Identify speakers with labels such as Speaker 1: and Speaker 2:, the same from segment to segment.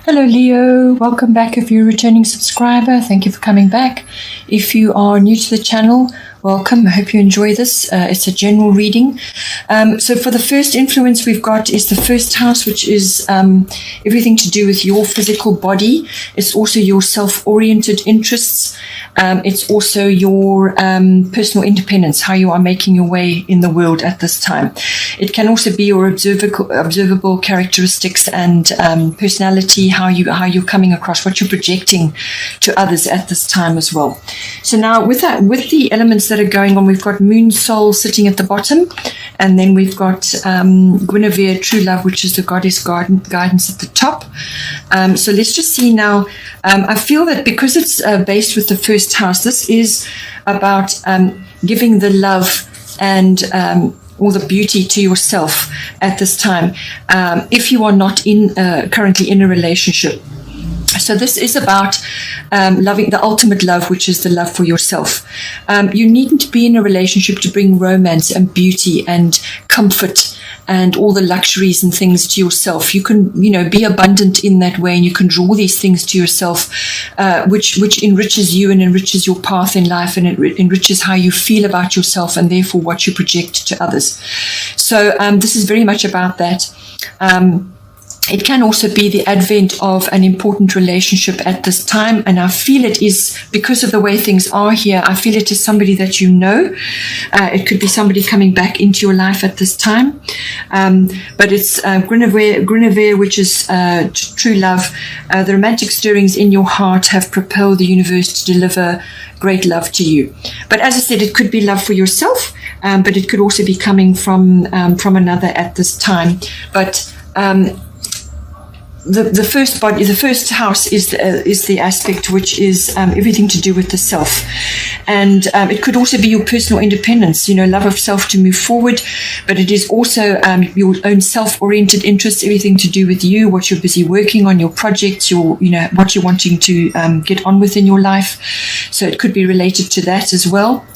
Speaker 1: Hello Leo, welcome back if you're a returning subscriber. Thank you for coming back. If you are new to the channel, welcome. I hope you enjoy this. It's a general reading. So for the first influence we've got is the first house, which is everything to do with your physical body. It's also your self-oriented interests. It's also your personal independence, how you are making your way in the world at this time. It can also be your observable characteristics and personality, how you're coming across, what you're projecting to others at this time as well. So now with the elements that are going on, we've got Moon Soul sitting at the bottom, and then we've got Guinevere, True Love, which is the goddess guidance at the top. So let's just see now. I feel that because it's based with the first house, this is about giving the love and all the beauty to yourself at this time, if you are not currently in a relationship. So this is about loving the ultimate love, which is the love for yourself. You needn't be in a relationship to bring romance and beauty and comfort and all the luxuries and things to yourself. You can, be abundant in that way, and you can draw these things to yourself, which enriches you and enriches your path in life, and it enriches how you feel about yourself and therefore what you project to others. So this is very much about that. It can also be the advent of an important relationship at this time, and I feel it is, because of the way things are here, I feel it is somebody that you know. It could be somebody coming back into your life at this time, but it's Guinevere, which is true love. The romantic stirrings in your heart have propelled the universe to deliver great love to you. But as I said, it could be love for yourself, but it could also be coming from another at this time. But the first house is the aspect which is everything to do with the self, and it could also be your personal independence, love of self to move forward. But it is also your own self-oriented interests, everything to do with you, what you're busy working on, your projects, what you're wanting to get on with in your life. So it could be related to that as well.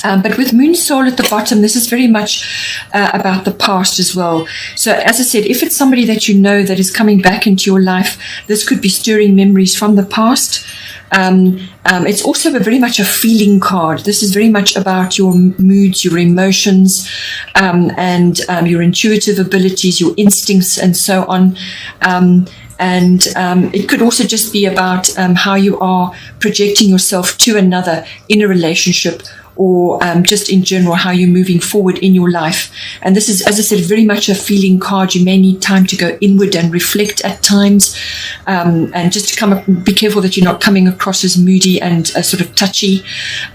Speaker 1: But with Moon Soul at the bottom, this is very much about the past as well. So as I said, if it's somebody that you know that is coming back into your life, this could be stirring memories from the past. It's also very much a feeling card. This is very much about your moods, your emotions, and your intuitive abilities, your instincts, and so on. And it could also just be about how you are projecting yourself to another in a relationship, or just in general, how you're moving forward in your life. And this is, as I said, very much a feeling card. You may need time to go inward and reflect at times, and just to be careful that you're not coming across as moody and sort of touchy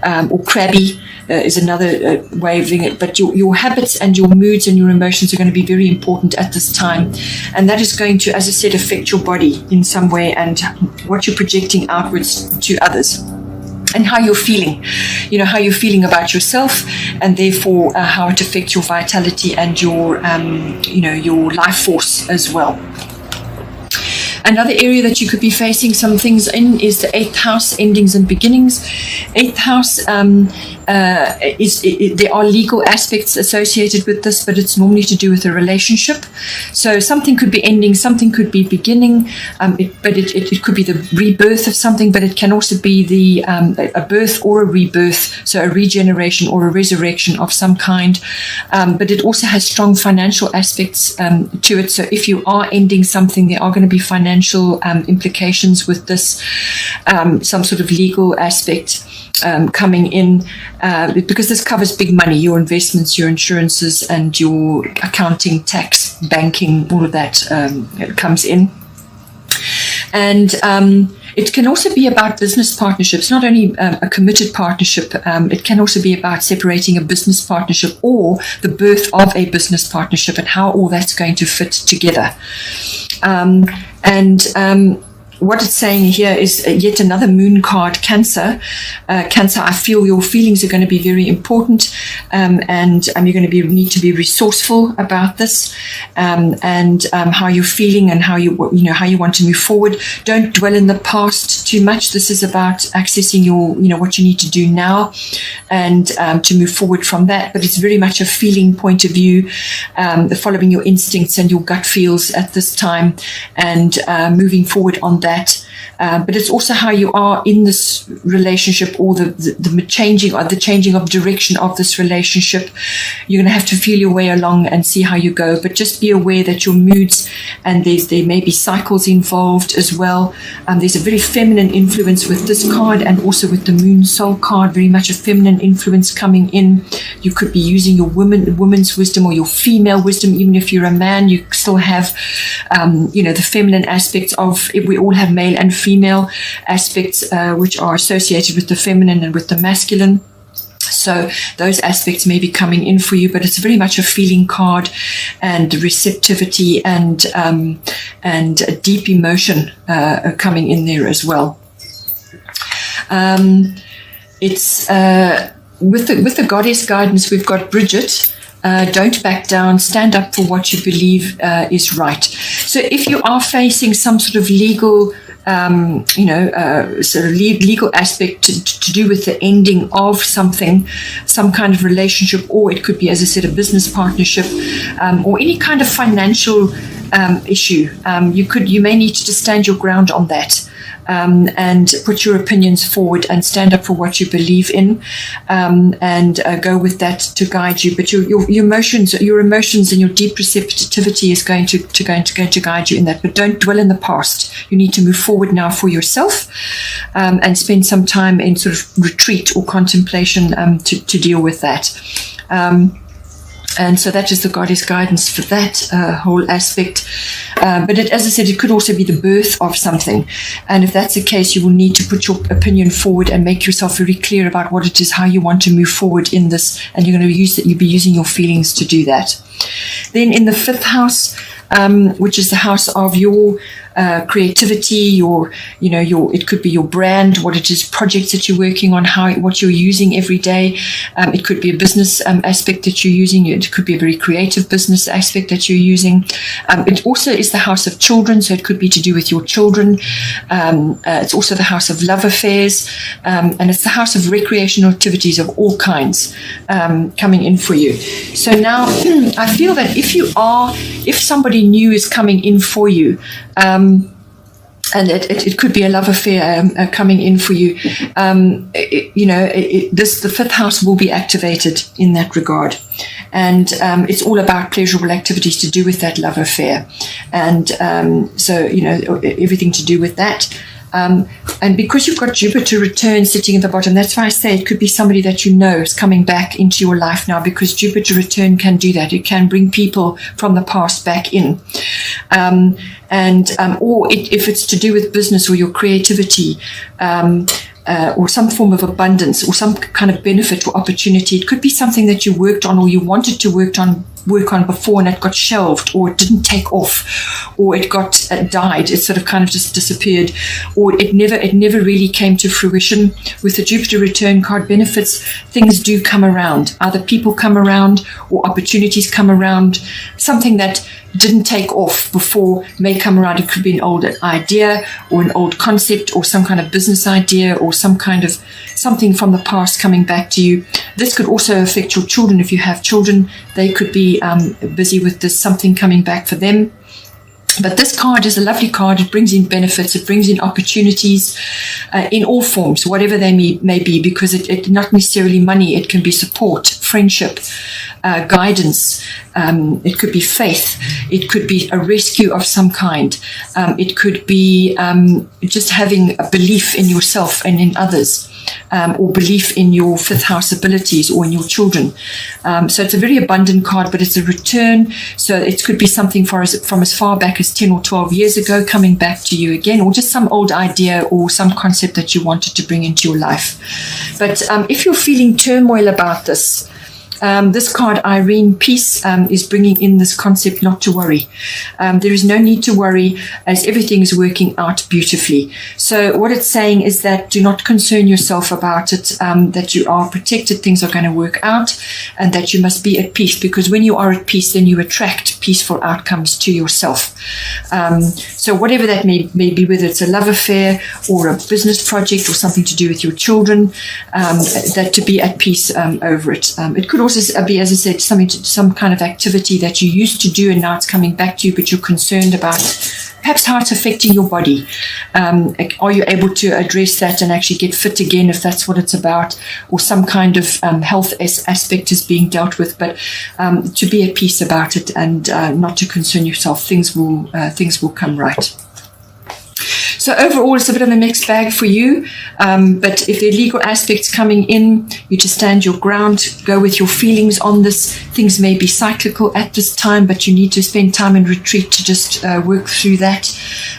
Speaker 1: or crabby is another way of doing it. But your habits and your moods and your emotions are going to be very important at this time. And that is going to, as I said, affect your body in some way and what you're projecting outwards to others. And how you're feeling, how you're feeling about yourself, and therefore how it affects your vitality and your life force as well. Another area that you could be facing some things in is the 8th house, endings and beginnings. 8th house, there are legal aspects associated with this, but it's normally to do with a relationship. So something could be ending, something could be beginning, but it could be the rebirth of something, but it can also be a birth or a rebirth, so a regeneration or a resurrection of some kind. But it also has strong financial aspects to it. So if you are ending something, there are going to be financial implications with this, some sort of legal aspect coming in, because this covers big money, your investments, your insurances, and your accounting, tax, banking, all of that comes in. And it can also be about business partnerships, not only a committed partnership. It can also be about separating a business partnership or the birth of a business partnership and how all that's going to fit together. what it's saying here is yet another moon card, Cancer. Cancer, I feel your feelings are going to be very important, and you're going to need to be resourceful about this, and how you're feeling and how you want to move forward. Don't dwell in the past too much. This is about accessing your, what you need to do now, and to move forward from that. But it's very much a feeling point of view, following your instincts and your gut feels at this time, and moving forward on that. But it's also how you are in this relationship, or the changing of direction of this relationship. You're going to have to feel your way along and see how you go. But just be aware that your moods, and there may be cycles involved as well. There's a very feminine influence with this card, and also with the Moon Soul card, very much a feminine influence coming in. You could be using your woman's wisdom, or your female wisdom. Even if you're a man, you still have, the feminine aspects of, we all have male and female aspects, which are associated with the feminine and with the masculine. So those aspects may be coming in for you, but it's very much a feeling card, and receptivity and a deep emotion coming in there as well. It's with the goddess guidance, we've got Bridget. Don't back down, stand up for what you believe is right. So if you are facing some sort of legal legal aspect to do with the ending of something, some kind of relationship, or it could be, as I said, a business partnership, or any kind of financial issue, you may need to just stand your ground on that. And put your opinions forward and stand up for what you believe in, and go with that to guide you. But your emotions and your deep receptivity is going to guide you in that. But don't dwell in the past. You need to move forward now for yourself, and spend some time in sort of retreat or contemplation to deal with that. And so that is the goddess guidance for that whole aspect. But as I said, it could also be the birth of something. And if that's the case, you will need to put your opinion forward and make yourself very clear about what it is, how you want to move forward in this. And you'll be using your feelings to do that. Then in the 5th house, which is the house of your creativity, it could be your brand, what it is, projects that you're working on, what you're using every day. It could be a business aspect that you're using. It could be a very creative business aspect that you're using. It also is the house of children, so it could be to do with your children. It's also the house of love affairs, and it's the house of recreational activities of all kinds coming in for you. So now I feel that if somebody new is coming in for you, and it could be a love affair coming in for you, the 5th house will be activated in that regard, and it's all about pleasurable activities to do with that love affair, and so everything to do with that. And because you've got Jupiter return sitting at the bottom, that's why I say it could be somebody that you know is coming back into your life now, because Jupiter return can do that. It can bring people from the past back in. Or if it's to do with business or your creativity, or some form of abundance or some kind of benefit or opportunity. It could be something that you worked on or you wanted to work on before, and it got shelved, or it didn't take off, or it got died. It sort of kind of just disappeared, or it never really came to fruition. With the Jupiter return card benefits, things do come around. Either people come around or opportunities come around. Something that didn't take off before may come around. It could be an old idea or an old concept or some kind of business idea or some kind of something from the past coming back to you. This could also affect your children. If you have children, they could be busy with this, something coming back for them. But this card is a lovely card. It brings in benefits. It brings in opportunities in all forms, whatever they may be, because it not necessarily money. It can be support, friendship, guidance. It could be faith. It could be a rescue of some kind. It could be just having a belief in yourself and in others. Or belief in your 5th house abilities or in your children. So it's a very abundant card, but it's a return. So it could be something from as far back as 10 or 12 years ago coming back to you again, or just some old idea or some concept that you wanted to bring into your life. But if you're feeling turmoil about this, This card, Irene, peace, is bringing in this concept not to worry. There is no need to worry as everything is working out beautifully. So what it's saying is that do not concern yourself about it, that you are protected, things are going to work out, and that you must be at peace, because when you are at peace, then you attract peaceful outcomes to yourself. So whatever that may be, whether it's a love affair or a business project or something to do with your children, that to be at peace over it. It could also be, as I said, some kind of activity that you used to do and now it's coming back to you, but you're concerned about perhaps how it's affecting your body. Are you able to address that and actually get fit again, if that's what it's about, or some kind of health aspect is being dealt with, but to be at peace about it and not to concern yourself. Things will come right. So overall, it's a bit of a mixed bag for you. But if there are legal aspects coming in, you just stand your ground, go with your feelings on this. Things may be cyclical at this time, but you need to spend time in retreat to just work through that.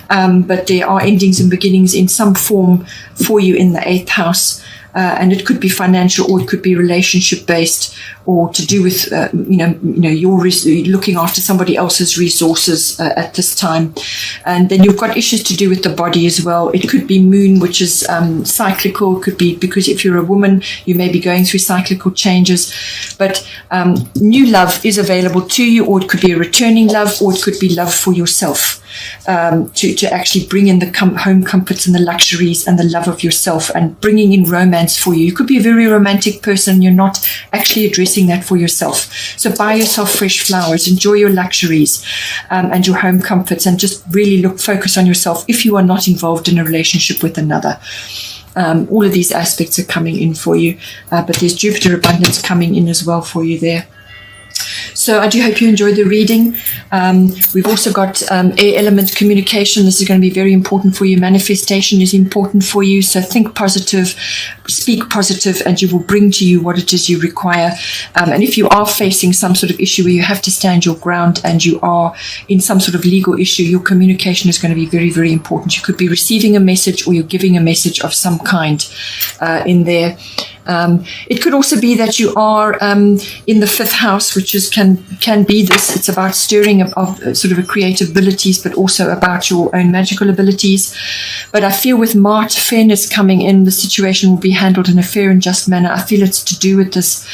Speaker 1: But there are endings and beginnings in some form for you in the 8th house. And it could be financial, or it could be relationship based, or to do with your looking after somebody else's resources at this time. And then you've got issues to do with the body as well. It could be moon, which is cyclical. It could be because if you're a woman, you may be going through cyclical changes. But new love is available to you, or it could be a returning love, or it could be love for yourself. To actually bring in the home comforts and the luxuries and the love of yourself, and bringing in romance for you. You could be a very romantic person. You're not actually addressing that for yourself. So buy yourself fresh flowers, enjoy your luxuries and your home comforts, and just really focus on yourself if you are not involved in a relationship with another. All of these aspects are coming in for you, but there's Jupiter abundance coming in as well for you there. So I do hope you enjoyed the reading. We've also got air element communication. This is going to be very important for you. Manifestation is important for you. So think positive, speak positive, and you will bring to you what it is you require. And if you are facing some sort of issue where you have to stand your ground and you are in some sort of legal issue, your communication is going to be very, very important. You could be receiving a message, or you're giving a message of some kind in there. It could also be that you are in the 5th house, which is can be this. It's about stirring of sort of creative abilities, but also about your own magical abilities. But I feel with Mars, fairness coming in, the situation will be handled in a fair and just manner. I feel it's to do with this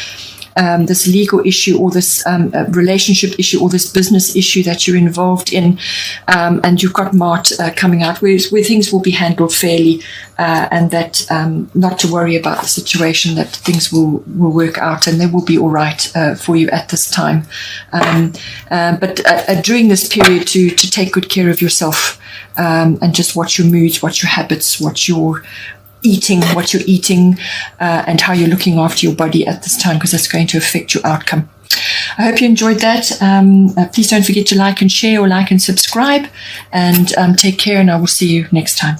Speaker 1: legal issue, or this relationship issue, or this business issue that you're involved in, and you've got Mart coming out where things will be handled fairly, and that not to worry about the situation, that things will work out and they will be all right for you at this time. But during this period, to take good care of yourself, and just watch your moods, watch your habits, watch what you're eating, and how you're looking after your body at this time, because that's going to affect your outcome. I hope you enjoyed that. Please don't forget to like and share, or like and subscribe, and take care, and I will see you next time.